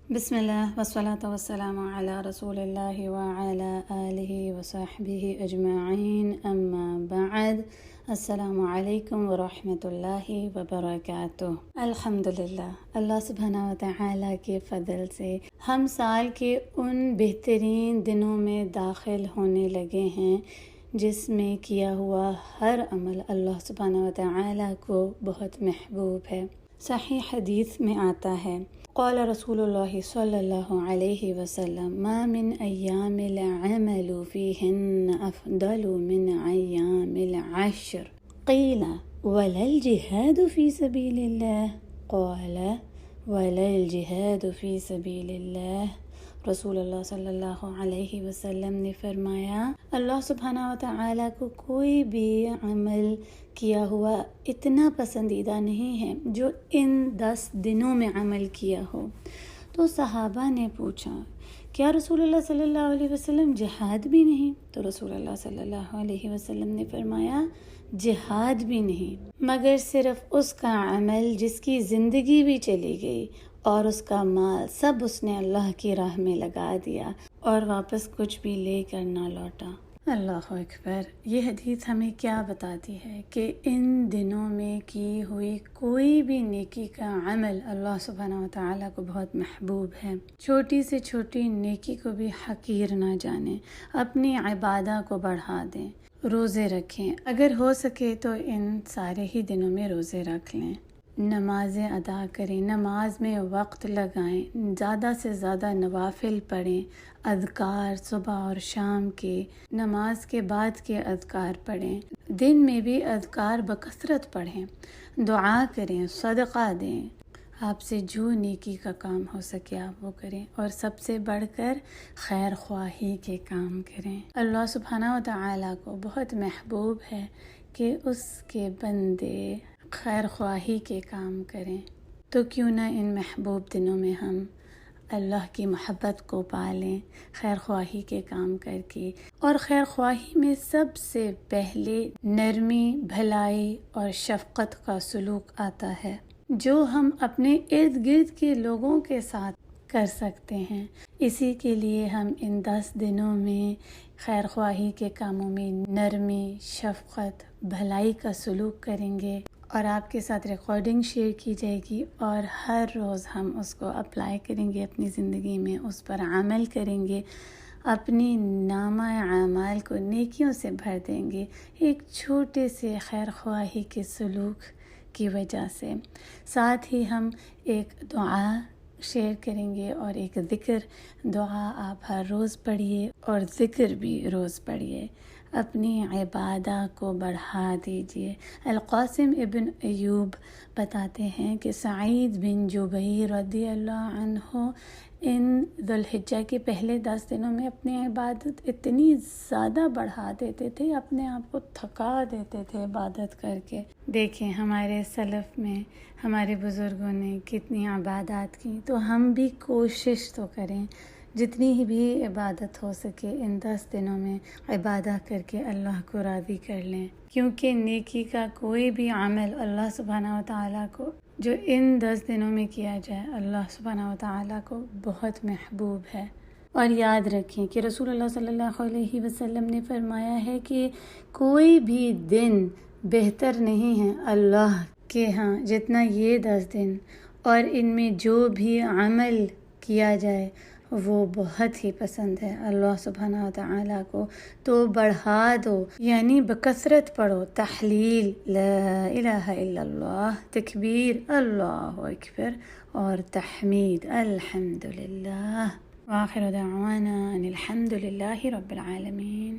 بسم الله والصلاة والسلام على رسول الله وعلى آله وصحبه أجمعين، أما بعد. السلام علیکم ورحمۃ اللہ وبرکاتہ۔ الحمدللہ، اللہ سبحانہ وتعالی کے فضل سے ہم سال کے ان بہترین دنوں میں داخل ہونے لگے ہیں جس میں کیا ہوا ہر عمل اللہ سبحانہ وتعالی کو بہت محبوب ہے۔ صحیح حدیث میں آتا ہے، قال رسول اللہ صلی اللہ علیہ وسلم، ما من ایام العمل فیہن افضل من ایام العشر، قیل ولا الجہاد فی سبیل اللہ، قال ولا الجہاد فی سبیل اللہ۔ رسول اللہ صلی اللہ علیہ وسلم نے فرمایا، اللہ سبحانہ وتعالی کو کوئی بھی عمل کیا ہوا اتنا پسندیدہ نہیں ہے جو ان 10 دنوں میں عمل کیا ہو۔ تو صحابہ نے پوچھا، کیا رسول اللہ صلی اللہ علیہ وسلم جہاد بھی نہیں؟ تو رسول اللہ صلی اللہ علیہ وسلم نے فرمایا، جہاد بھی نہیں، مگر صرف اس کا عمل جس کی زندگی بھی چلی گئی اور اس کا مال سب اس نے اللہ کی راہ میں لگا دیا اور واپس کچھ بھی لے کر نہ لوٹا۔ اللہ اکبر۔ یہ حدیث ہمیں کیا بتاتی ہے کہ ان دنوں میں کی ہوئی کوئی بھی نیکی کا عمل اللہ سبحانہ وتعالی کو بہت محبوب ہے۔ چھوٹی سے چھوٹی نیکی کو بھی حقیر نہ جانیں، اپنی عبادت کو بڑھا دیں، روزے رکھیں، اگر ہو سکے تو ان سارے ہی دنوں میں روزے رکھ لیں، نمازیں ادا کریں، نماز میں وقت لگائیں، زیادہ سے زیادہ نوافل پڑھیں، اذکار صبح اور شام کے، نماز کے بعد کے اذکار پڑھیں، دن میں بھی اذکار بکثرت پڑھیں، دعا کریں، صدقہ دیں، آپ سے جو نیکی کا کام ہو سکے آپ وہ کریں، اور سب سے بڑھ کر خیر خواہی کے کام کریں۔ اللہ سبحانہ وتعالی کو بہت محبوب ہے کہ اس کے بندے خیر خواہی کے کام کریں، تو کیوں نہ ان محبوب دنوں میں ہم اللہ کی محبت کو پالیں خیر خواہی کے کام کر کے۔ اور خیر خواہی میں سب سے پہلے نرمی، بھلائی اور شفقت کا سلوک آتا ہے، جو ہم اپنے ارد گرد کے لوگوں کے ساتھ کر سکتے ہیں۔ اسی کے لیے ہم ان 10 دنوں میں خیر خواہی کے کاموں میں نرمی، شفقت، بھلائی کا سلوک کریں گے، اور آپ کے ساتھ ریکارڈنگ شیئر کی جائے گی، اور ہر روز ہم اس کو اپلائی کریں گے اپنی زندگی میں، اس پر عمل کریں گے، اپنی نامہ اعمال کو نیکیوں سے بھر دیں گے، ایک چھوٹے سے خیر خواہی کے سلوک کی وجہ سے۔ ساتھ ہی ہم ایک دعا شیئر کریں گے اور ایک ذکر، دعا آپ ہر روز پڑھیے اور ذکر بھی روز پڑھیے، اپنی عبادت کو بڑھا دیجیے۔ القاسم ابن ایوب بتاتے ہیں کہ سعید بن جبیر رضی اللہ عنہ ان ذوالحجہ کے پہلے 10 دنوں میں اپنی عبادت اتنی زیادہ بڑھا دیتے تھے، اپنے آپ کو تھکا دیتے تھے عبادت کر کے۔ دیکھیں ہمارے سلف میں ہمارے بزرگوں نے کتنی عبادات کی، تو ہم بھی کوشش تو کریں جتنی بھی عبادت ہو سکے ان 10 دنوں میں عبادت کر کے اللہ کو راضی کر لیں، کیونکہ نیکی کا کوئی بھی عمل اللہ سبحانہ وتعالی کو جو ان 10 دنوں میں کیا جائے اللہ سبحانہ وتعالی کو بہت محبوب ہے۔ اور یاد رکھیں کہ رسول اللہ صلی اللہ علیہ وسلم نے فرمایا ہے کہ کوئی بھی دن بہتر نہیں ہے اللہ کے ہاں جتنا یہ 10 دن، اور ان میں جو بھی عمل کیا جائے وہ بہت ہی پسند ہے اللہ سبحانہ وتعالی کو، تو بڑھا دو، یعنی بکثرت پڑھو، تحلیل لا الہ الا اللہ، تکبیر اللہ اکبر، اور تحمید الحمدللہ، وآخر دعوانا ان الحمد للہ رب العالمین۔